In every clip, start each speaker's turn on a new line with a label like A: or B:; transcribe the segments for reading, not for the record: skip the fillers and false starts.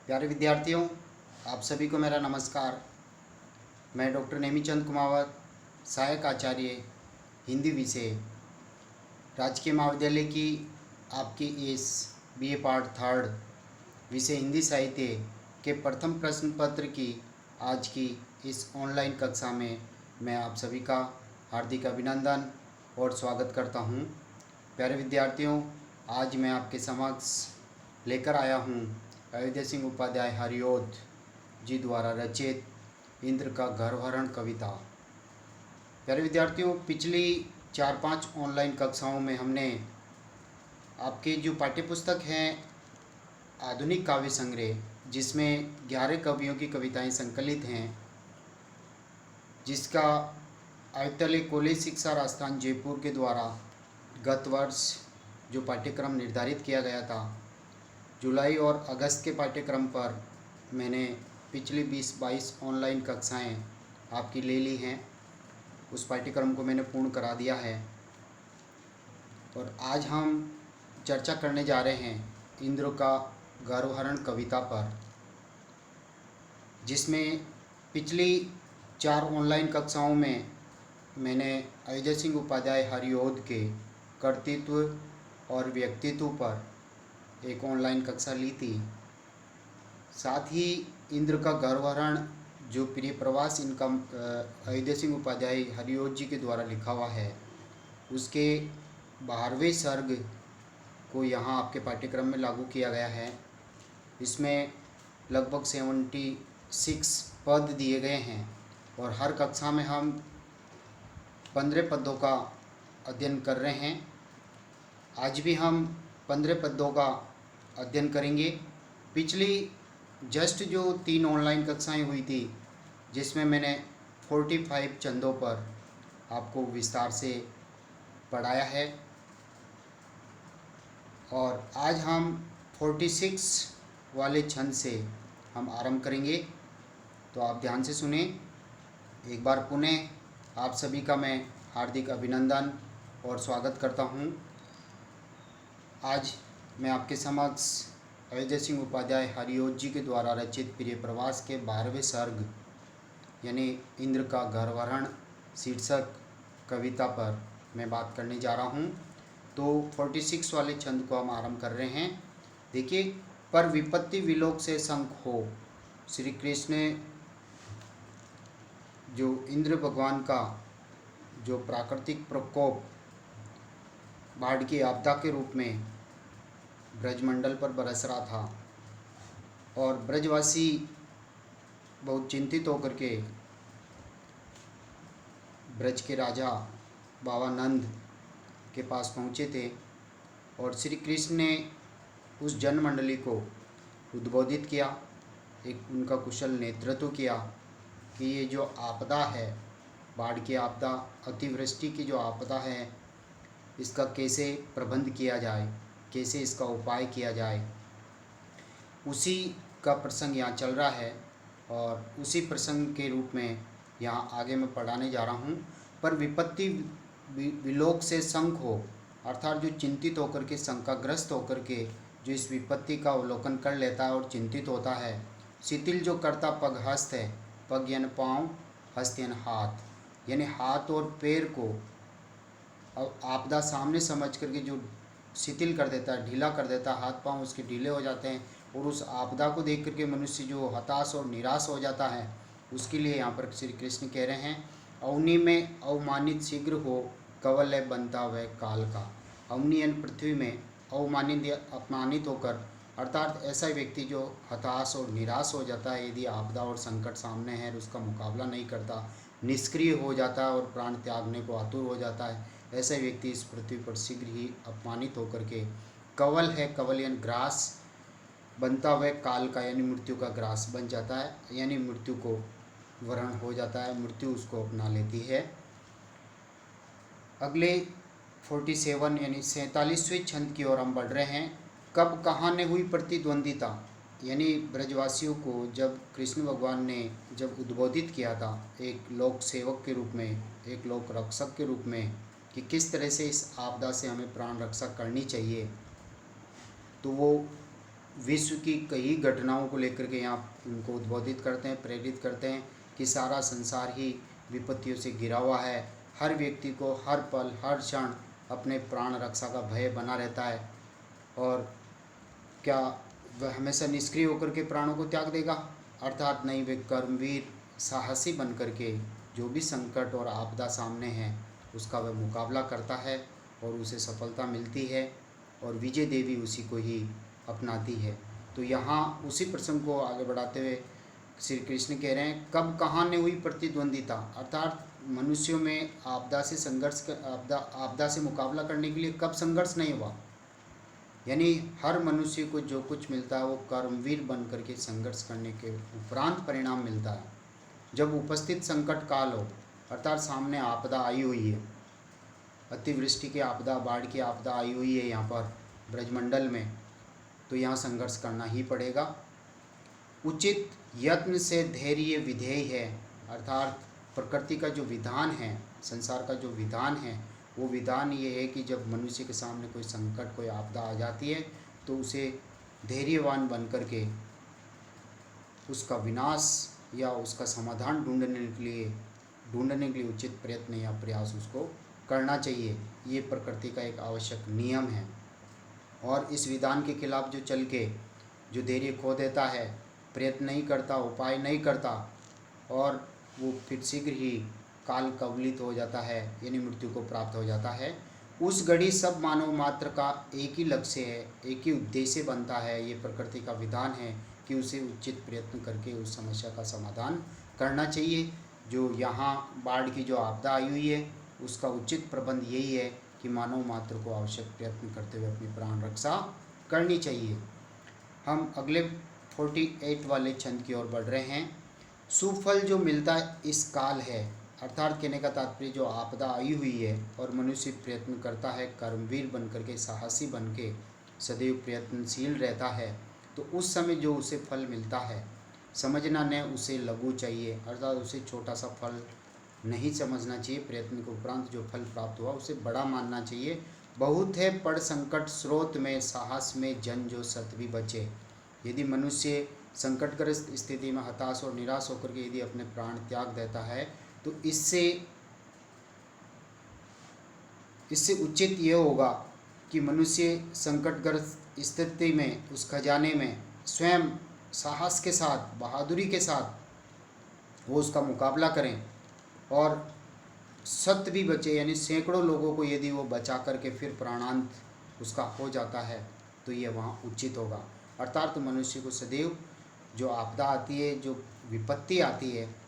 A: प्यारे विद्यार्थियों, आप सभी को मेरा नमस्कार। मैं डॉक्टर नेमीचंद कुमावत, सहायक आचार्य हिंदी विषय, राजकीय महाविद्यालय की आपकी इस बीए पार्ट थर्ड विषय हिंदी साहित्य के प्रथम प्रश्न पत्र की आज की इस ऑनलाइन कक्षा में मैं आप सभी का हार्दिक अभिनंदन और स्वागत करता हूं। प्यारे विद्यार्थियों, आज मैं आपके समक्ष लेकर आया हूं अयोध्या सिंह उपाध्याय हरिओध जी द्वारा रचित इंद्र का गर्वहरण कविता। प्यारे विद्यार्थियों, पिछली 4-5 ऑनलाइन कक्षाओं में हमने आपके जो पाठ्यपुस्तक हैं आधुनिक काव्य संग्रह, जिसमें 11 कवियों की कविताएं संकलित हैं, जिसका आयुक्तालय कॉलेज शिक्षा राजस्थान जयपुर के द्वारा गत वर्ष जो पाठ्यक्रम निर्धारित किया गया था, जुलाई और अगस्त के पाठ्यक्रम पर मैंने पिछली 20-22 ऑनलाइन कक्षाएं आपकी ले ली हैं। उस पाठ्यक्रम को मैंने पूर्ण करा दिया है और आज हम चर्चा करने जा रहे हैं इंद्र का गर्वहरण कविता पर, जिसमें पिछली 4 ऑनलाइन कक्षाओं में मैंने अयोध्या सिंह उपाध्याय हरिओध के कर्तृत्व और व्यक्तित्व पर एक ऑनलाइन कक्षा ली थी। साथ ही इंद्र का गर्वहरण जो प्रिय प्रवास इनका अयोध्या सिंह उपाध्याय हरिओध जी के द्वारा लिखा हुआ है, उसके 12वें सर्ग को यहाँ आपके पाठ्यक्रम में लागू किया गया है। इसमें लगभग 76 पद दिए गए हैं और हर कक्षा में हम 15 पदों का अध्ययन कर रहे हैं। आज भी हम 15 पदों का अध्ययन करेंगे। पिछली जस्ट जो 3 ऑनलाइन कक्षाएं हुई थी, जिसमें मैंने 45 छंदों पर आपको विस्तार से पढ़ाया है, और आज हम 46 वाले छंद से हम आरंभ करेंगे। तो आप ध्यान से सुने। एक बार पुनः आप सभी का मैं हार्दिक अभिनंदन और स्वागत करता हूं। आज मैं आपके समक्ष अयोध्या सिंह उपाध्याय हरिओध जी के द्वारा रचित प्रिय प्रवास के 12वें सर्ग यानी इंद्र का गर्वहरण शीर्षक कविता पर मैं बात करने जा रहा हूं। तो 46 वाले छंद को हम आरंभ कर रहे हैं। देखिए, पर विपत्ति विलोक से शंख हो। श्री कृष्ण जो इंद्र भगवान का जो प्राकृतिक प्रकोप बाढ़ की आपदा के रूप में ब्रजमंडल पर बरस रहा था, और ब्रजवासी बहुत चिंतित होकर के ब्रज के राजा बाबा नंद के पास पहुँचे थे, और श्री कृष्ण ने उस जनमंडली को उद्बोधित किया, एक उनका कुशल नेतृत्व किया कि ये जो आपदा है, बाढ़ की आपदा, अतिवृष्टि की जो आपदा है, इसका कैसे प्रबंध किया जाए, कैसे इसका उपाय किया जाए। उसी का प्रसंग यहाँ चल रहा है और उसी प्रसंग के रूप में यहाँ आगे मैं पढ़ाने जा रहा हूँ। पर विपत्ति विलोक से शंख हो, अर्थात जो चिंतित होकर के, शंकाग्रस्त होकर के जो इस विपत्ति का अवलोकन कर लेता है और चिंतित होता है। शिथिल जो करता पग हस्त है, पग यानी पाँव, हस्त यानी हाथ, यानी हाथ और पैर को अब आपदा सामने समझ करके जो शिथिल कर देता है, ढीला कर देता है, हाथ पांव उसके ढीले हो जाते हैं, और उस आपदा को देख करके मनुष्य जो हताश और निराश हो जाता है, उसके लिए यहाँ पर श्री कृष्ण कह रहे हैं, अवनी में अवमानित शीघ्र हो, कवल है बनता वह काल का। अवनी यानी पृथ्वी में, अवमानित या अपमानित होकर, अर्थात ऐसा व्यक्ति जो हताश और निराश हो जाता है यदि आपदा और संकट सामने है और उसका मुकाबला नहीं करता, निष्क्रिय हो जाता है और प्राण त्यागने को आतुर हो जाता है, ऐसा व्यक्ति इस पृथ्वी पर शीघ्र ही अपमानित होकर के कवल है, कवल यानी ग्रास, बनता हुआ काल का यानी मृत्यु का ग्रास बन जाता है, यानी मृत्यु को वरण हो जाता है, मृत्यु उसको अपना लेती है। अगले 47 यानी 47वें छंद की ओर हम बढ़ रहे हैं। कब कहाँ ने हुई प्रतिद्वंदिता, यानी ब्रजवासियों को जब कृष्ण भगवान ने जब उद्बोधित किया था एक लोक सेवक के रूप में, एक लोक रक्षक के रूप में, कि किस तरह से इस आपदा से हमें प्राण रक्षा करनी चाहिए, तो वो विश्व की कई घटनाओं को लेकर के यहाँ उनको उद्बोधित करते हैं, प्रेरित करते हैं कि सारा संसार ही विपत्तियों से घिरा हुआ है। हर व्यक्ति को हर पल हर क्षण अपने प्राण रक्षा का भय बना रहता है, और क्या वह हमेशा निष्क्रिय होकर के प्राणों को त्याग देगा? अर्थात नहीं, वे कर्मवीर साहसी बन करके जो भी संकट और आपदा सामने है उसका वह मुकाबला करता है और उसे सफलता मिलती है, और विजय देवी उसी को ही अपनाती है। तो यहाँ उसी प्रसंग को आगे बढ़ाते हुए श्री कृष्ण कह रहे हैं, कब कहाँ ने हुई प्रतिद्वंदिता, अर्थात मनुष्यों में आपदा से आपदा से मुकाबला करने के लिए कब संघर्ष नहीं हुआ। यानी हर मनुष्य को जो कुछ मिलता है वो कर्मवीर बन करके संघर्ष करने के उपरांत परिणाम मिलता है। जब उपस्थित संकट काल हो, अर्थात सामने आपदा आई हुई है, अतिवृष्टि की आपदा, बाढ़ की आपदा आई हुई है यहाँ पर ब्रजमंडल में, तो यहाँ संघर्ष करना ही पड़ेगा। उचित यत्न से धैर्य विधेय है, अर्थात प्रकृति का जो विधान है, संसार का जो विधान है, वो विधान ये है कि जब मनुष्य के सामने कोई संकट, कोई आपदा आ जाती है तो उसे धैर्यवान बन करके उसका विनाश या उसका समाधान ढूंढने के लिए उचित प्रयत्न या प्रयास उसको करना चाहिए। ये प्रकृति का एक आवश्यक नियम है। और इस विधान के खिलाफ जो चल के जो धैर्य खो देता है, प्रयत्न नहीं करता, उपाय नहीं करता, और वो फिर शीघ्र ही काल कवलित हो जाता है, यानी मृत्यु को प्राप्त हो जाता है। उस घड़ी सब मानव मात्र का एक ही लक्ष्य है, एक ही उद्देश्य बनता है। ये प्रकृति का विधान है कि उसे उचित प्रयत्न करके उस समस्या का समाधान करना चाहिए। जो यहाँ बाढ़ की जो आपदा आई हुई है उसका उचित प्रबंध यही है कि मानव मात्र को आवश्यक प्रयत्न करते हुए अपनी प्राण रक्षा करनी चाहिए। हम अगले 48 वाले छंद की ओर बढ़ रहे हैं। सुफल जो मिलता इस काल है, अर्थात कहने का तात्पर्य जो आपदा आई हुई है और मनुष्य प्रयत्न करता है, कर्मवीर बन करके, साहसी बन के सदैव प्रयत्नशील रहता है, तो उस समय जो उसे फल मिलता है, समझना न उसे लघु चाहिए, अर्थात उसे छोटा सा फल नहीं समझना चाहिए। प्रयत्न के उपरांत जो फल प्राप्त हुआ उसे बड़ा मानना चाहिए। बहुत है पड़ संकट स्रोत में, साहस में जन जो सतवी बचे। यदि मनुष्य संकटग्रस्त स्थिति में हताश और निराश होकर के यदि अपने प्राण त्याग देता है तो इससे उचित ये होगा कि मनुष्य संकटग्रस्त स्थिति में उस खजाने में स्वयं साहस के साथ, बहादुरी के साथ वो उसका मुकाबला करें, और सत भी बचे, यानी सैकड़ों लोगों को यदि वो बचा करके फिर प्राणांत उसका हो जाता है तो ये वहाँ उचित होगा। अर्थात मनुष्य को सदैव जो आपदा आती है, जो विपत्ति आती है,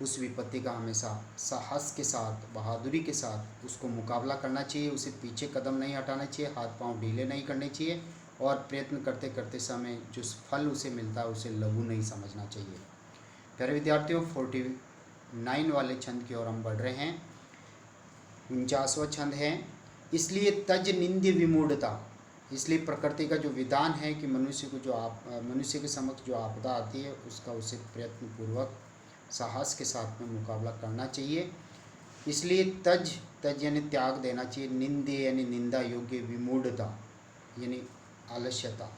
A: उस विपत्ति का हमेशा साहस के साथ, बहादुरी के साथ उसको मुकाबला करना चाहिए। उसे पीछे कदम नहीं हटाना चाहिए, हाथ पांव ढीले नहीं करने चाहिए, और प्रयत्न करते करते समय जो फल उसे मिलता है उसे लघु नहीं समझना चाहिए। प्यारे विद्यार्थियों, 49 वाले छंद की ओर हम बढ़ रहे हैं। 49वां छंद है, इसलिए तज निंद्य विमूढ़ता। इसलिए प्रकृति का जो विधान है कि मनुष्य के समक्ष जो आपदा आती है उसका उसे प्रयत्नपूर्वक साहस के साथ में मुकाबला करना चाहिए। इसलिए तज यानी त्याग देना चाहिए, निंद्य यानी निंदा योग्य, विमूढ़ता यानी आलस्यता,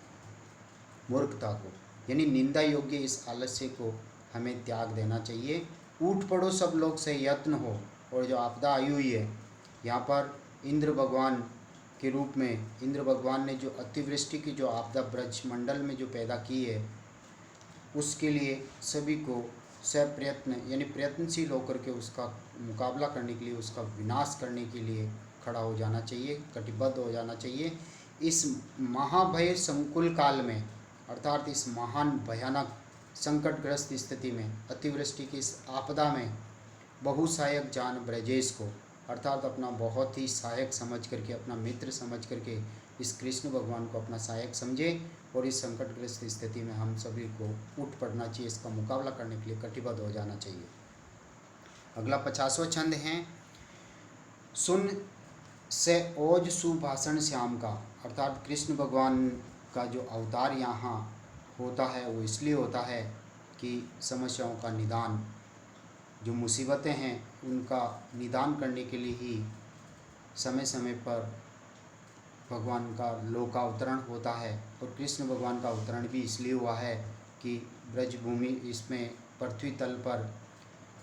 A: मूर्खता को, यानी निंदा योग्य इस आलस्य को हमें त्याग देना चाहिए। उठ पड़ो सब लोग से यत्न हो। और जो आपदा आई हुई है यहाँ पर इंद्र भगवान के रूप में, इंद्र भगवान ने जो अतिवृष्टि की जो आपदा ब्रजमंडल में जो पैदा की है, उसके लिए सभी को सप्रयत्न यानी प्रयत्नशील होकर के उसका मुकाबला करने के लिए, उसका विनाश करने के लिए खड़ा हो जाना चाहिए, कटिबद्ध हो जाना चाहिए। इस महाभय संकुल काल में, अर्थात इस महान भयानक संकटग्रस्त स्थिति में, अतिवृष्टि की इस आपदा में बहुसहायक जान ब्रजेश को, अर्थात अपना बहुत ही सहायक समझ करके, अपना मित्र समझ करके इस कृष्ण भगवान को अपना सहायक समझे, और इस संकटग्रस्त स्थिति में हम सभी को उठ पड़ना चाहिए, इसका मुकाबला करने के लिए कटिबद्ध हो जाना चाहिए। अगला 50वां छंद है, सुन से ओज सुभाषण श्याम का। अर्थात कृष्ण भगवान का जो अवतार यहाँ होता है वो इसलिए होता है कि समस्याओं का निदान, जो मुसीबतें हैं उनका निदान करने के लिए ही समय समय पर भगवान का लोकावतरण होता है। और कृष्ण भगवान का अवतरण भी इसलिए हुआ है कि ब्रजभूमि इसमें पृथ्वी तल पर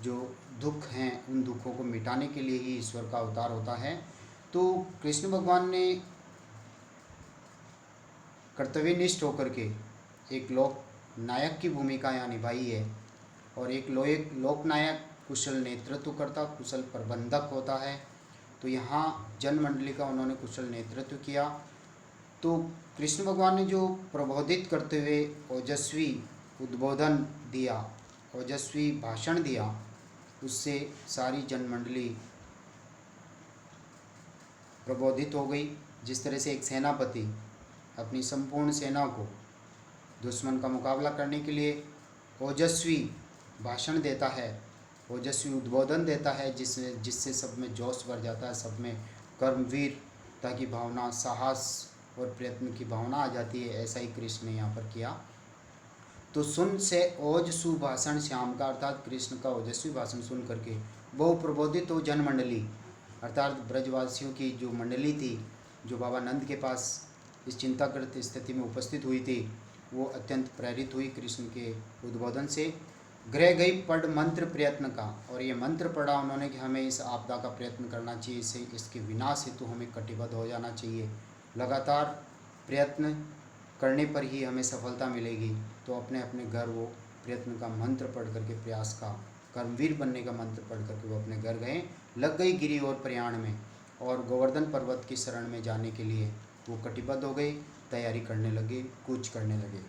A: जो दुख हैं उन दुखों को मिटाने के लिए ही ईश्वर का अवतार होता है। तो कृष्ण भगवान ने कर्तव्यनिष्ठ होकर के एक लोक नायक की भूमिका यहाँ निभाई है। और एक लोकनायक कुशल नेतृत्वकर्ता, कुशल प्रबंधक होता है। तो यहाँ जनमंडली का उन्होंने कुशल नेतृत्व किया। तो कृष्ण भगवान ने जो प्रबोधित करते हुए ओजस्वी उद्बोधन दिया, ओजस्वी भाषण दिया, उससे सारी जनमंडली प्रबोधित हो गई। जिस तरह से एक सेनापति अपनी संपूर्ण सेना को दुश्मन का मुकाबला करने के लिए ओजस्वी भाषण देता है, ओजस्वी उद्बोधन देता है, जिससे सब में जोश भर जाता है, सब में कर्मवीरता की भावना, साहस और प्रयत्न की भावना आ जाती है। ऐसा ही कृष्ण ने यहाँ पर किया। तो सुन से ओज सुभाषण श्याम का, अर्थात कृष्ण का ओजस्वी भाषण सुन करके बहु प्रबोधित हो जनमंडली, अर्थात ब्रजवासियों की जो मंडली थी, जो बाबा नंद के पास इस चिंताग्रस्त स्थिति में उपस्थित हुई थी, वो अत्यंत प्रेरित हुई कृष्ण के उद्बोधन से। गृह गई पढ़ मंत्र प्रयत्न का, और ये मंत्र पढ़ा उन्होंने कि हमें इस आपदा का प्रयत्न करना चाहिए, इसके विनाश हेतु हमें कटिबद्ध हो जाना चाहिए, लगातार प्रयत्न करने पर ही हमें सफलता मिलेगी। तो अपने अपने घर वो प्रयत्न का मंत्र पढ़ करके, प्रयास का, कर्मवीर बनने का मंत्र पढ़ करके वो अपने घर गए। लग गई गिरी और प्रयाण में, और गोवर्धन पर्वत की शरण में जाने के लिए वो कटिबद्ध हो गए, तैयारी करने लगे, कूच करने लगे।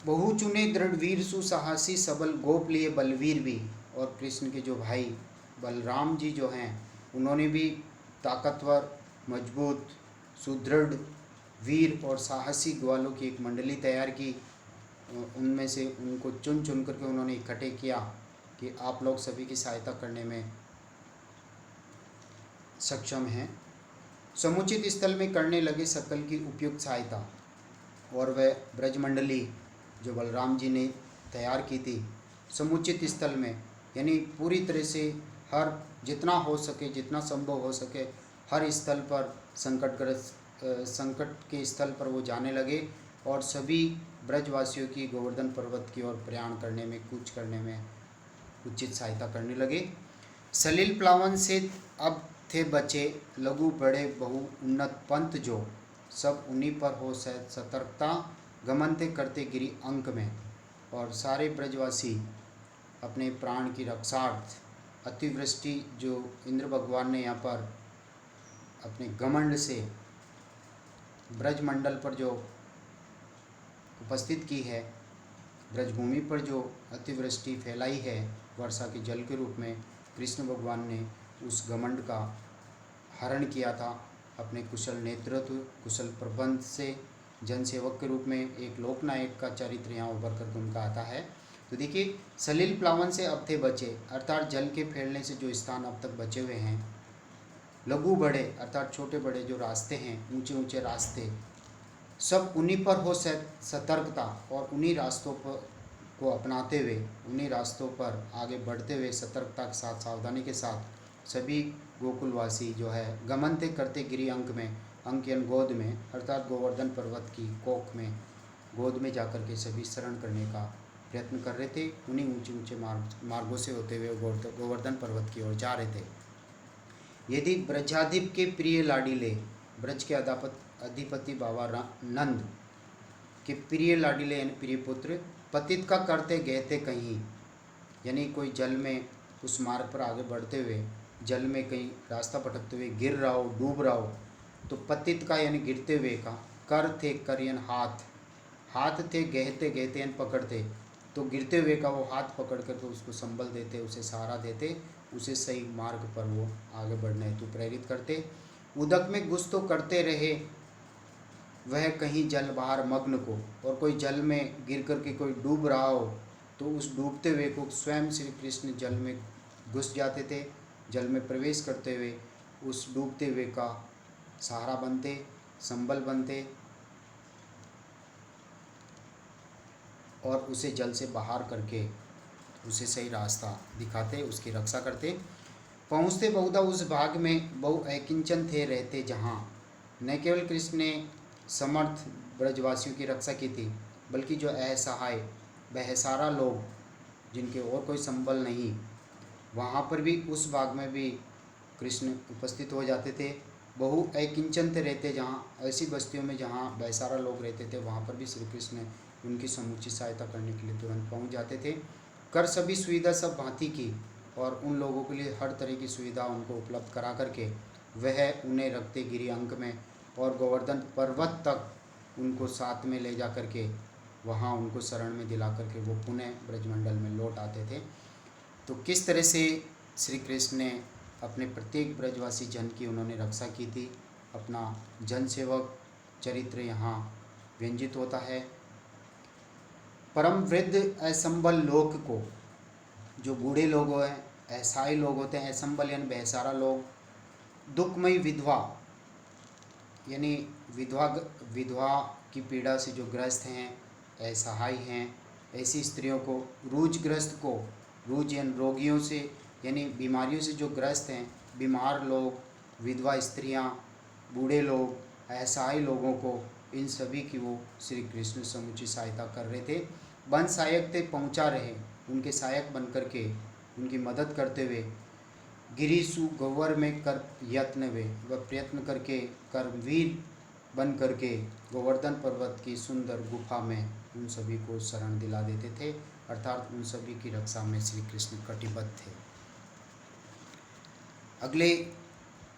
A: बहु चुने दृढ़ वीर सुसाहसी सबल गोप लिए बलवीर भी, और कृष्ण के जो भाई बलराम जी जो हैं, उन्होंने भी ताकतवर, मजबूत, सुदृढ़, वीर और साहसी ग्वालों की एक मंडली तैयार की। उनमें से उनको चुन चुन करके उन्होंने इकट्ठे किया कि आप लोग सभी की सहायता करने में सक्षम हैं। समुचित स्थल में करने लगे सकल की उपयुक्त सहायता, और वह ब्रजमंडली जो बलराम जी ने तैयार की थी, समुचित स्थल में, यानी पूरी तरह से हर जितना हो सके, जितना संभव हो सके, हर स्थल पर संकट के स्थल पर वो जाने लगे, और सभी ब्रजवासियों की गोवर्धन पर्वत की ओर प्रयाण करने में, कूच करने में उचित सहायता करने लगे। सलिल प्लावन से अब थे बचे, लघु बड़े बहु उन्नत पंथ जो, सब उन्हीं पर हो सतर्कता, गमनते करते गिरी अंक में। और सारे ब्रजवासी अपने प्राण की रक्षार्थ अतिवृष्टि जो इंद्र भगवान ने यहाँ पर अपने घमंड से ब्रजमंडल पर जो उपस्थित की है, ब्रजभूमि पर जो अतिवृष्टि फैलाई है वर्षा के जल के रूप में, कृष्ण भगवान ने उस घमंड का हरण किया था अपने कुशल नेतृत्व, कुशल प्रबंध से। जनसेवक के रूप में एक लोकनायक का चरित्र यहाँ उभर कर उनका आता है। तो देखिए, सलिल प्लावन से अब थे बचे, अर्थात जल के फैलने से जो स्थान अब तक बचे हुए हैं, लघु बड़े अर्थात छोटे बड़े जो रास्ते हैं, ऊंचे ऊंचे रास्ते, सब उन्हीं पर हो सतर्कता, और उन्हीं रास्तों पर को अपनाते हुए, उन्हीं रास्तों पर आगे बढ़ते हुए सतर्कता के साथ, सावधानी के साथ सभी गोकुलवासी जो है गमनते करते गिरी अंक में, अंक यानी गोद में, अर्थात गोवर्धन पर्वत की कोख में, गोद में जाकर के सभी शरण करने का प्रयत्न कर रहे थे। उन्हीं ऊंचे ऊंचे मार्गों से होते हुए गोवर्धन पर्वत की ओर जा रहे थे। यदि ब्रजाधिप के प्रिय लाडीले, ब्रज के अधिपति बाबा नंद के प्रिय लाडीले यानी प्रिय पुत्र, पतित का करते गए थे कहीं, यानी कोई जल में उस मार्ग पर आगे बढ़ते हुए जल में कहीं रास्ता भटकते हुए गिर रहा हो, डूब रहा हो, तो पतित का यानी गिरते हुए का, कर थे कर यानी हाथ, हाथ थे गहते गहते यानी पकड़ते, तो गिरते हुए का वो हाथ पकड़ कर तो उसको संबल देते, उसे सहारा देते, उसे सही मार्ग पर वो आगे बढ़ने हेतु प्रेरित करते। उदक में घुस तो करते रहे वह कहीं जल बाहर मग्न को, और कोई जल में गिर कर के कोई डूब रहा हो तो उस डूबते हुए को स्वयं श्री कृष्ण जल में घुस जाते थे, जल में प्रवेश करते हुए उस डूबते हुए का सहारा बनते, संबल बनते, और उसे जल से बाहर करके उसे सही रास्ता दिखाते, उसकी रक्षा करते। पहुँचते बहुधा उस भाग में बहु अकिंचन थे रहते जहाँ, न केवल कृष्ण ने समर्थ ब्रजवासियों की रक्षा की थी, बल्कि जो असहाय बेसहारा लोग जिनके और कोई संबल नहीं, वहाँ पर भी उस बाग में भी कृष्ण उपस्थित हो जाते थे। बहु अकिंचन रहते, जहाँ ऐसी बस्तियों में जहाँ बेसहारा लोग रहते थे, वहाँ पर भी श्री कृष्ण उनकी समुचित सहायता करने के लिए तुरंत पहुँच जाते थे। कर सभी सुविधा सब भांति की, और उन लोगों के लिए हर तरह की सुविधा उनको उपलब्ध करा करके वह उन्हें रखते गिरी अंक में और गोवर्धन पर्वत तक उनको साथ में ले जा करके वहाँ उनको शरण में दिला करके वो पुनः ब्रजमंडल में लौट आते थे। तो किस तरह से श्री कृष्ण ने अपने प्रत्येक ब्रजवासी जन की उन्होंने रक्षा की थी, अपना जनसेवक चरित्र यहाँ व्यंजित होता है। परम वृद्ध असंबल लोक को, जो बूढ़े लोग हैं, असहाय लोग होते हैं, असंबल यानी बेसहारा लोग, दुखमयी विधवा यानी विधवा की पीड़ा से जो ग्रस्त हैं, असहाय हैं, ऐसी स्त्रियों को, रूजग्रस्त को, रूज यानी रोगियों से यानी बीमारियों से जो ग्रस्त हैं, बीमार लोग, विधवा स्त्रियां, बूढ़े लोग, असहाय लोगों को, इन सभी की वो श्री कृष्ण समुचित सहायता कर रहे थे। वन सहायक तक पहुँचा रहे, उनके सहायक बन करके उनकी मदद करते हुए गिरीशु गौवर में कर यत्न वे, वह प्रयत्न करके कर्मवीर बन करके गोवर्धन पर्वत की सुंदर गुफा में उन सभी को शरण दिला देते थे, अर्थात उन सभी की रक्षा में श्री कृष्ण कटिबद्ध थे। अगले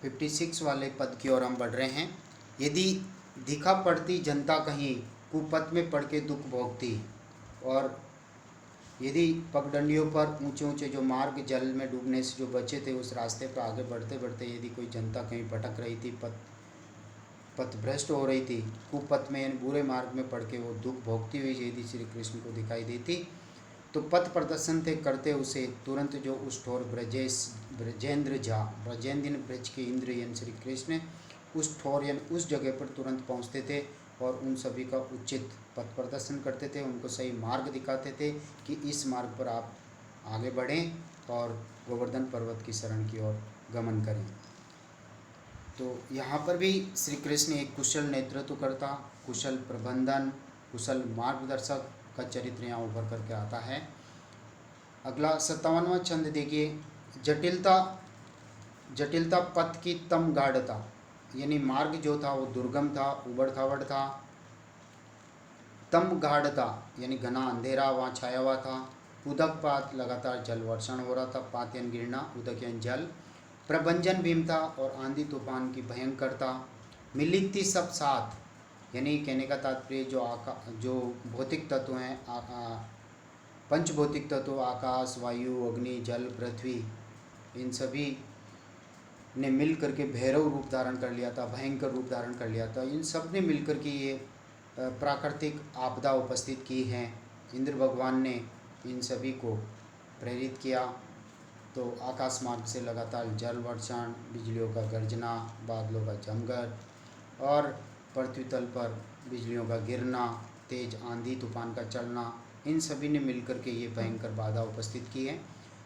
A: 56 वाले पद की ओर हम बढ़ रहे हैं। यदि दिखा पड़ती जनता कहीं, कुपथ में पड़ के दुख भोगती, और यदि पगडंडियों पर ऊंचे ऊंचे जो मार्ग जल में डूबने से जो बचे थे, उस रास्ते पर आगे बढ़ते बढ़ते यदि कोई जनता कहीं भटक रही थी, पथभ्रष्ट हो रही थी, कुपथ में यानी बुरे मार्ग में पड़ के वो दुख भोगती हुई यदि श्री कृष्ण को दिखाई देती, तो पथ प्रदर्शन थे करते उसे तुरंत जो उस ठोर ब्रजेंद्र झा, ब्रजेंद्र ब्रज के इंद्र यानी श्री कृष्ण उस ठोर यानी उस जगह पर तुरंत पहुंचते थे और उन सभी का उचित पथ प्रदर्शन करते थे, उनको सही मार्ग दिखाते थे कि इस मार्ग पर आप आगे बढ़ें और गोवर्धन पर्वत की शरण की ओर गमन करें। तो यहाँ पर भी श्री कृष्ण एक कुशल नेतृत्वकर्ता, कुशल प्रबंधन, कुशल मार्गदर्शक का चरित्र यहाँ उभर करके आता है। अगला 57वां छंद देखिए। जटिलता पथ की तम गाढ़ता, यानी मार्ग जो था वो दुर्गम था, उबड़ खाबड़ था। तम गाढ़ता यानी घना अंधेरा वहाँ छाया हुआ था। उदक पात, लगातार जल वर्षण हो रहा था। पात यानी गिरना, उदक यानी जल। प्रभंजन भीम था और आंधी तूफान की भयंकरता। मिलित थी सब साथ, यानी कहने का तात्पर्य जो भौतिक तत्व हैं, पंच भौतिक तत्व आकाश, वायु, अग्नि, जल, पृथ्वी, इन सभी ने मिल करके भैरव रूप धारण कर लिया था, भयंकर रूप धारण कर लिया था। इन सब ने मिल करके ये प्राकृतिक आपदा उपस्थित की हैं। इंद्र भगवान ने इन सभी को प्रेरित किया। तो आकाश मार्ग से लगातार जल वर्षण, बिजलियों का गर्जना, बादलों का जमघट और पृथ्वी तल पर बिजलियों का गिरना, तेज आंधी तूफान का चलना, इन सभी ने मिलकर के ये भयंकर बाधा उपस्थित की है।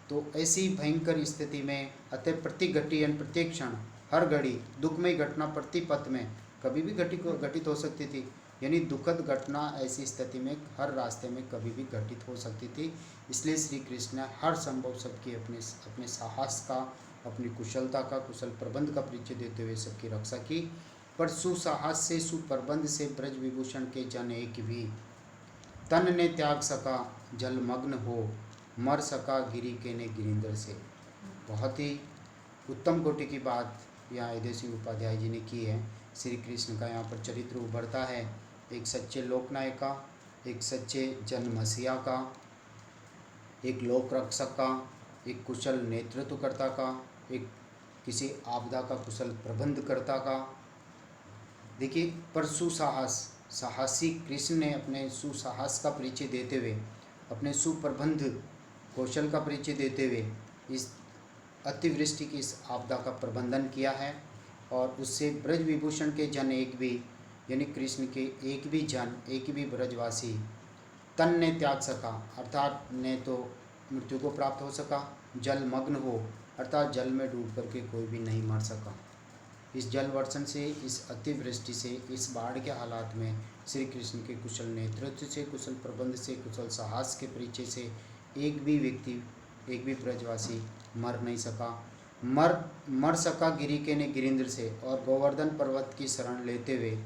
A: तो ऐसी भयंकर स्थिति में अतः प्रति घटी यानी प्रत्येक क्षण, हर घड़ी दुखमय घटना प्रति पथ में कभी भी घटित हो सकती थी, यानी दुखद घटना ऐसी स्थिति में हर रास्ते में कभी भी घटित हो सकती थी। इसलिए श्री कृष्ण ने हर संभव सबकी अपने साहस का, अपनी कुशलता का, कुशल प्रबंध का परिचय देते हुए सबकी रक्षा की। पर सुसाहस से, सुप्रबंध से ब्रज विभूषण के जन एक भी तन ने त्याग सका, जलमग्न हो मर सका गिरी के ने गिरिंदर से। बहुत ही उत्तम कोटि की बात यहाँ अजय सिंह उपाध्याय जी ने की है। श्री कृष्ण का यहाँ पर चरित्र उभरता है, एक सच्चे लोकनायक का, एक सच्चे जनमसीहा का, एक लोक रक्षक का, एक कुशल नेतृत्वकर्ता का, एक किसी आपदा का कुशल प्रबंधकर्ता का। देखिए, पर सुसाहस, साहसी कृष्ण ने अपने सुसाहस का परिचय देते हुए, अपने सुप्रबंध कौशल का परिचय देते हुए इस अतिवृष्टि की इस आपदा का प्रबंधन किया है। और उससे ब्रज विभूषण के जन एक भी, यानी कृष्ण के एक भी जन, एक भी ब्रजवासी तन ने त्याग सका, अर्थात ने तो मृत्यु को प्राप्त हो सका, जलमग्न हो, अर्थात जल में डूब करके कोई भी नहीं मर सका। इस जल वर्षण से, इस अतिवृष्टि से, इस बाढ़ के हालात में श्री कृष्ण के कुशल नेतृत्व से, कुशल प्रबंध से, कुशल साहस के परिचय से एक भी व्यक्ति, एक भी ब्रजवासी मर नहीं सका। मर सका गिरिके ने गिरिंद्र से, और गोवर्धन पर्वत की शरण लेते हुए,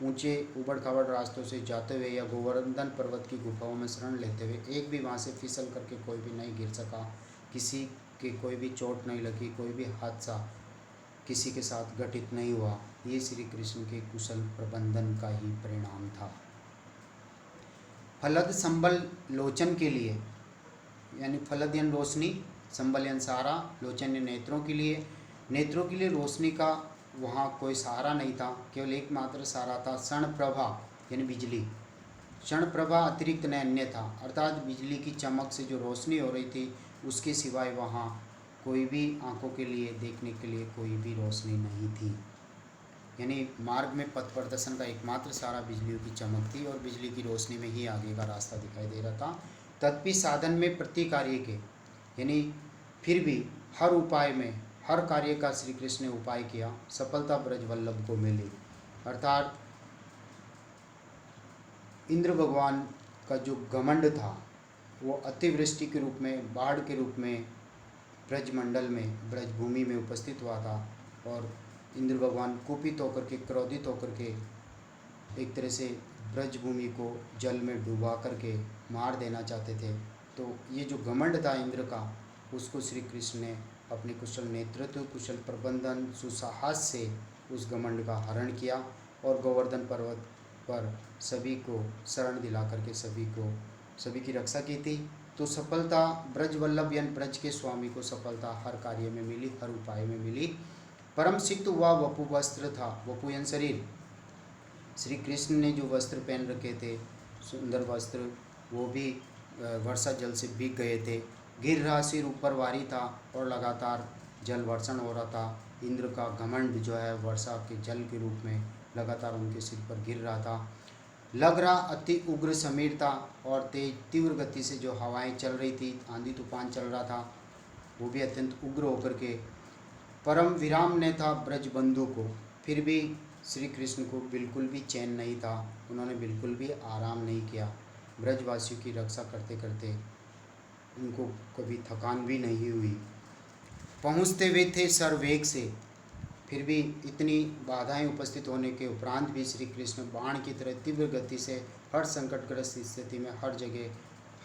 A: ऊंचे उबड़ खाबड़ रास्तों से जाते हुए या गोवर्धन पर्वत की गुफाओं में शरण लेते हुए एक भी वहाँ से फिसल करके कोई भी नहीं गिर सका, किसी के कोई भी चोट नहीं लगी, कोई भी हादसा किसी के साथ घटित नहीं हुआ। ये श्री कृष्ण के कुशल प्रबंधन का ही परिणाम था। फलद संबल लोचन के लिए, यानी फलद यानी रोशनी, संबल यानी सहारा, लोचन यानी नेत्रों के लिए रोशनी का वहाँ कोई सहारा नहीं था, केवल एकमात्र सहारा था क्षण प्रभा यानी बिजली। क्षण प्रभा अतिरिक्त न अन्य था, अर्थात बिजली की चमक से जो रोशनी हो रही थी उसके सिवाय वहाँ कोई भी आंखों के लिए देखने के लिए कोई भी रोशनी नहीं थी। यानी मार्ग में पथ प्रदर्शन का एकमात्र सहारा बिजलियों की चमक थी और बिजली की रोशनी में ही आगे का रास्ता दिखाई दे रहा था। तदपि साधन में प्रति कार्य के, यानी फिर भी हर उपाय में, हर कार्य का श्री कृष्ण ने उपाय किया, सफलता ब्रज वल्लभ को मिली। अर्थात इंद्र भगवान का जो घमंड था वो अतिवृष्टि के रूप में, बाढ़ के रूप में ब्रजमंडल में, ब्रजभूमि में उपस्थित हुआ था, और इंद्र भगवान कुपित होकर के, क्रोधित होकर के एक तरह से ब्रजभूमि को जल में डुबा करके मार देना चाहते थे। तो ये जो घमंड था इंद्र का, उसको श्री कृष्ण ने अपने कुशल नेतृत्व, कुशल प्रबंधन, सुसाहस से उस घमंड का हरण किया और गोवर्धन पर्वत पर सभी को शरण दिला करके सभी की रक्षा की थी। तो सफलता ब्रज वल्लभ यानी ब्रज के स्वामी को सफलता हर कार्य में मिली, हर उपाय में मिली। परम सिक्त हुआ वपु वस्त्र था, वपु यानी शरीर। श्री कृष्ण ने जो वस्त्र पहन रखे थे, सुंदर वस्त्र, वो भी वर्षा जल से भीग गए थे। गिर रहा सिर ऊपर वारी था और लगातार जल वर्षण हो रहा था। इंद्र का घमंड जो है वर्षा के जल के रूप में लगातार उनके सिर पर गिर रहा था। लग रहा अति उग्र समीर था, और तेज तीव्र गति से जो हवाएं चल रही थी, आंधी तूफान चल रहा था, वो भी अत्यंत उग्र होकर के परम विराम ने था ब्रजबंधु को। फिर भी श्री कृष्ण को बिल्कुल भी चैन नहीं था, उन्होंने बिल्कुल भी आराम नहीं किया। ब्रजवासियों की रक्षा करते करते उनको कभी थकान भी नहीं हुई। पहुँचते हुए थे सर्ववेग से, फिर भी इतनी बाधाएं उपस्थित होने के उपरांत भी श्री कृष्ण बाण की तरह तीव्र गति से हर संकटग्रस्त स्थिति में, हर जगह,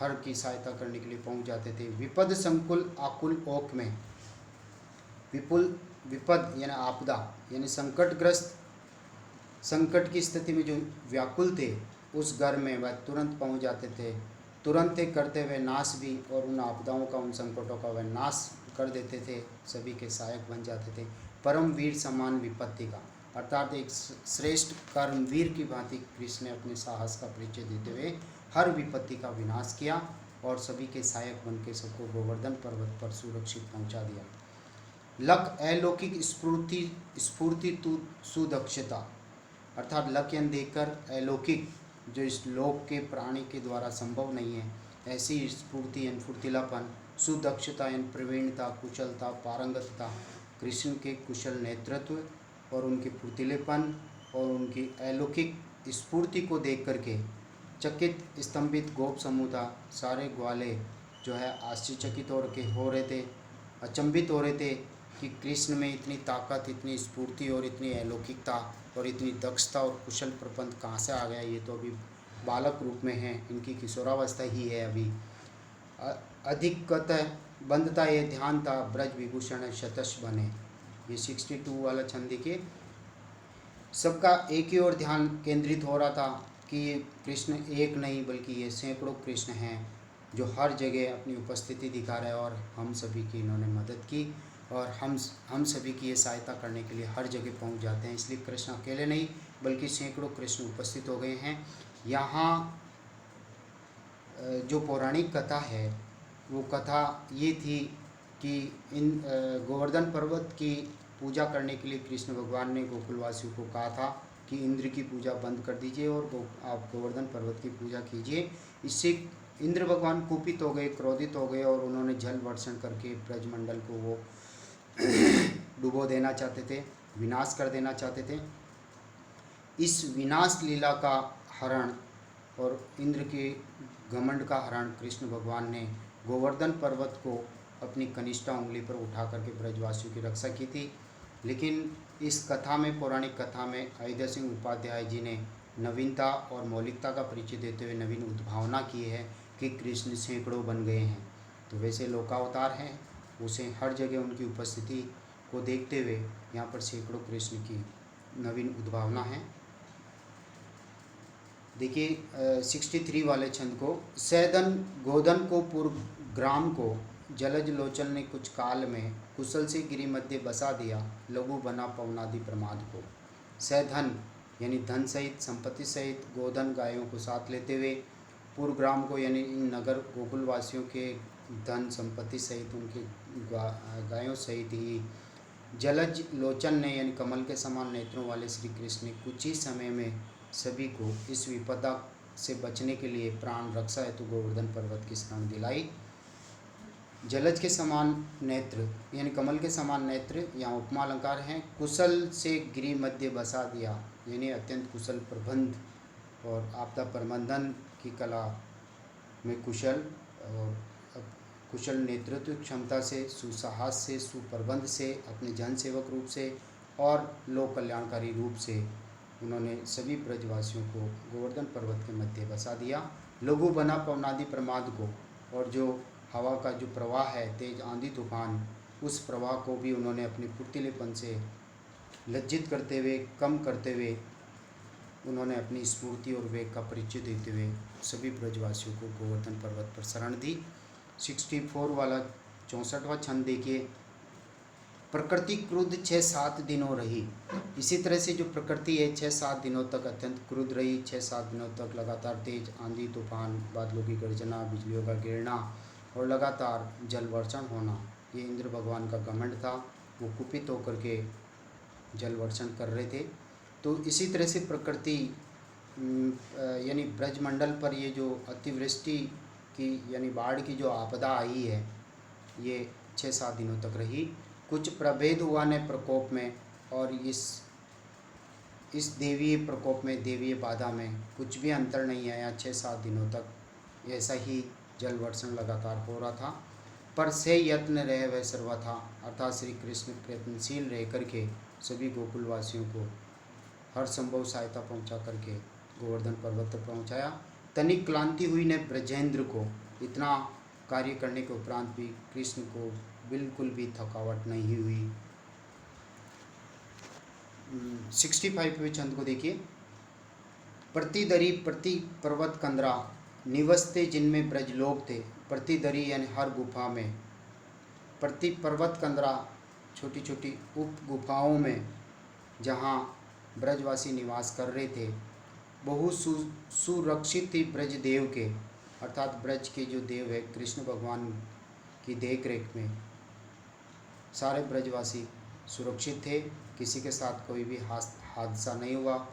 A: हर की सहायता करने के लिए पहुंच जाते थे। विपद संकुल आकुल ओक में, विपद यानी आपदा, यानी संकटग्रस्त, संकट की स्थिति में जो व्याकुल थे उस घर में वह तुरंत पहुंच जाते थे। तुरंत करते हुए नाश भी, और उन आपदाओं का, उन संकटों का वह नाश कर देते थे, सभी के सहायक बन जाते थे। परम वीर समान विपत्ति का, अर्थात एक श्रेष्ठ कर्मवीर की भांति कृष्ण ने अपने साहस का परिचय देते हुए हर विपत्ति का विनाश किया और सभी के सहायक बन के सबको गोवर्धन पर्वत पर सुरक्षित पहुंचा दिया। लक अलौकिक स्फूर्ति तु सुदक्षता, अर्थात लक यानी देखकर, अलौकिक जो इस लोक के प्राणी के द्वारा संभव नहीं है, ऐसी स्फूर्ति यानी फुर्तीलापन, सुदक्षता यानी प्रवीणता, कुशलता, पारंगतता, कृष्ण के कुशल नेतृत्व और उनके फुर्तीलेपन और उनकी अलौकिक स्फूर्ति को देख करके चकित स्तंभित गोप समूह था। सारे ग्वाले जो है आश्चर्यचकित हो रहे थे, अचंभित हो रहे थे कि कृष्ण में इतनी ताकत, इतनी स्फूर्ति और इतनी अलौकिकता और इतनी दक्षता और कुशल प्रबंध कहाँ से आ गया। ये तो अभी बालक रूप में हैं, इनकी किशोरावस्था ही है अभी। अधिकतः बंधता ये ध्यान था, ब्रज विभूषण शतश बने। ये 62 वाला छंद देखिए। सबका एक ही ओर ध्यान केंद्रित हो रहा था कि ये कृष्ण एक नहीं बल्कि ये सैकड़ों कृष्ण हैं जो हर जगह अपनी उपस्थिति दिखा रहे हैं, और हम सभी की इन्होंने मदद की और हम सभी की ये सहायता करने के लिए हर जगह पहुंच जाते हैं। इसलिए कृष्ण अकेले नहीं बल्कि सैकड़ों कृष्ण उपस्थित हो गए हैं। यहाँ जो पौराणिक कथा है वो कथा ये थी कि इन गोवर्धन पर्वत की पूजा करने के लिए कृष्ण भगवान ने गोकुलवासियों को कहा था कि इंद्र की पूजा बंद कर दीजिए और आप गोवर्धन पर्वत की पूजा कीजिए। इससे इंद्र भगवान कुपित हो गए, क्रोधित हो गए और उन्होंने जल वर्षण करके ब्रजमंडल को वो डुबो देना चाहते थे। विनाश कर देना चाहते थे। इस विनाश लीला का हरण और इंद्र के घमंड का हरण कृष्ण भगवान ने गोवर्धन पर्वत को अपनी कनिष्ठा उंगली पर उठा करके ब्रजवासियों की रक्षा की थी। लेकिन इस कथा में, पौराणिक कथा में, अयोध्या सिंह उपाध्याय जी ने नवीनता और मौलिकता का परिचय देते हुए नवीन उद्भावना की है कि कृष्ण सैकड़ों बन गए हैं। तो वैसे लोकावतार हैं, उसे हर जगह उनकी उपस्थिति को देखते हुए यहाँ पर सैकड़ों कृष्ण की नवीन उद्भावना है। देखिए 63 वाले छंद को, सैदन गोधन को पूर्व ग्राम को जलज लोचन ने कुछ काल में कुशल से गिरि मध्य बसा दिया, लघु बना पवनादि प्रमाद को। सैधन यानी धन सहित, संपत्ति सहित, गोधन गायों को साथ लेते हुए, पूर्व ग्राम को यानी इन नगर गोकुलवासियों के धन संपत्ति सहित, उनके गायों सहित ही जलज लोचन ने यानी कमल के समान नेत्रों वाले श्री कृष्ण ने कुछ ही समय में सभी को इस विपदा से बचने के लिए प्राण रक्षा हेतु गोवर्धन पर्वत की शरण दिलाई। जलज के समान नेत्र यानी कमल के समान नेत्र यहाँ उपमा अलंकार हैं। कुशल से गिरि मध्य बसा दिया यानी अत्यंत कुशल प्रबंध और आपदा प्रबंधन की कला में कुशल, और कुशल नेतृत्व क्षमता से, सुसाहस से, सुप्रबंध से, अपने जन सेवक रूप से और लोक कल्याणकारी रूप से उन्होंने सभी ब्रजवासियों को गोवर्धन पर्वत के मध्य बसा दिया। लघु बना पवनादि प्रमाद को, और जो हवा का जो प्रवाह है, तेज आंधी तूफान, उस प्रवाह को भी उन्होंने अपने फुर्तीलेपन से लज्जित करते हुए, कम करते हुए उन्होंने अपनी स्फूर्ति और वेग का परिचय देते हुए सभी ब्रजवासियों को गोवर्धन पर्वत पर शरण दी। 64 वाला 64वां छंद देखिए, प्रकृति क्रुद्ध 6-7 दिनों रही। इसी तरह से जो प्रकृति है 6-7 दिनों तक अत्यंत क्रुद्ध रही। 6-7 दिनों तक लगातार तेज आंधी तूफान, बादलों की गर्जना, बिजलियों का गिरना और लगातार जल वर्षण होना, ये इंद्र भगवान का घमंड था। वो कुपित होकर के जल वर्षण कर रहे थे। तो इसी तरह से प्रकृति यानी ब्रजमंडल पर ये जो अतिवृष्टि की यानी बाढ़ की जो आपदा आई है, ये 6-7 दिनों तक रही। कुछ प्रभेद हुआ ने प्रकोप में, और इस देवीय प्रकोप में, देवीय बाधा में कुछ भी अंतर नहीं आया। 6-7 दिनों तक ऐसा ही जल वर्षण लगातार हो रहा था। पर से यत्न रहे वह सर्वथा, अर्थात श्री कृष्ण प्रयत्नशील रह करके सभी गोकुलवासियों को हर संभव सहायता पहुंचा करके गोवर्धन पर्वत तक पहुंचाया। तनिक क्लांति हुई ने ब्रजेंद्र को, इतना कार्य करने के उपरांत भी कृष्ण को बिल्कुल भी थकावट नहीं हुई। 65वें छंद को देखिए, प्रतिदरी प्रति पर्वत कंदरा निवसते जिनमें ब्रजलोक थे। प्रतिदरी यानी हर गुफा में, प्रति पर्वत कंदरा छोटी छोटी उप गुफाओं में जहाँ ब्रजवासी निवास कर रहे थे, बहु सुरक्षित थी ब्रजदेव के, अर्थात ब्रज के जो देव है कृष्ण भगवान की देख रेख में सारे ब्रजवासी सुरक्षित थे। किसी के साथ कोई भी हादसा नहीं हुआ।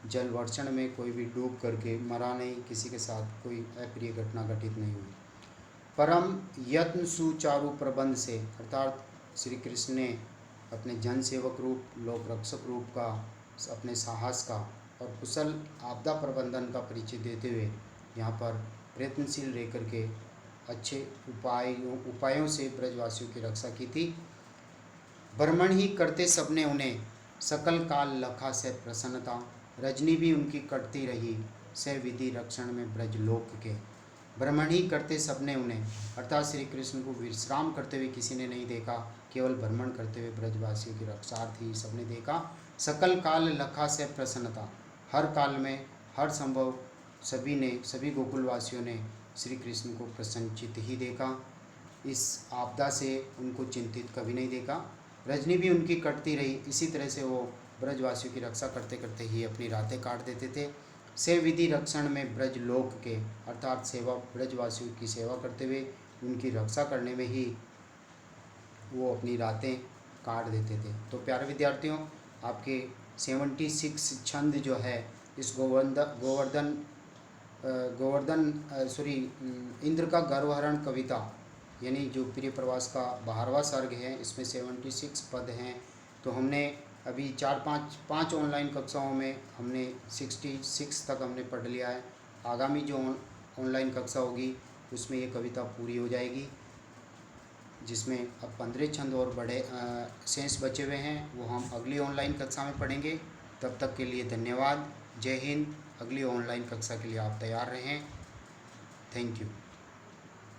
A: जल वर्षण में कोई भी डूब करके मरा नहीं, किसी के साथ कोई अप्रिय घटना घटित नहीं हुई। परम यत्न सुचारु प्रबंध से, अर्थात श्री कृष्ण ने अपने जन सेवक रूप, लोक रक्षक रूप का, अपने साहस का और कुशल आपदा प्रबंधन का परिचय देते हुए यहाँ पर प्रयत्नशील रह करके अच्छे उपायों से ब्रजवासियों की रक्षा की थी। भ्रमण ही करते सबने उन्हें, सकल काल लखा से प्रसन्नता। रजनी भी उनकी कटती रही, से विधि रक्षण में ब्रजलोक के। भ्रमण ही करते सबने उन्हें, अर्थात श्री कृष्ण को विश्राम करते हुए किसी ने नहीं देखा, केवल भ्रमण करते हुए ब्रजवासियों की रक्षार्थी सबने देखा। सकल काल लखा से प्रसन्नता, हर काल में हर संभव सभी गोकुलवासियों ने श्री कृष्ण को प्रसन्नचित ही देखा। इस आपदा से उनको चिंतित कभी नहीं देखा। रजनी भी उनकी कटती रही, इसी तरह से वो ब्रजवासियों की रक्षा करते करते ही अपनी रातें काट देते थे। से विधि रक्षण में ब्रजलोक के, अर्थात सेवा, ब्रजवासियों की सेवा करते हुए उनकी रक्षा करने में ही वो अपनी रातें काट देते थे। तो प्यारे विद्यार्थियों, आपके 76 छंद जो है इस इंद्र का गर्वहरण कविता यानी जो प्रिय प्रवास का 12वां सर्ग है, इसमें 76 पद हैं। तो हमने अभी 4-5 ऑनलाइन कक्षाओं में हमने 66 तक हमने पढ़ लिया है। आगामी जो ऑनलाइन कक्षा होगी उसमें ये कविता पूरी हो जाएगी, जिसमें अब 15 छंद और बड़े शेष बचे हुए हैं, वो हम अगली ऑनलाइन कक्षा में पढ़ेंगे। तब तक के लिए धन्यवाद। जय हिंद। अगली ऑनलाइन कक्षा के लिए आप तैयार रहें। Thank you.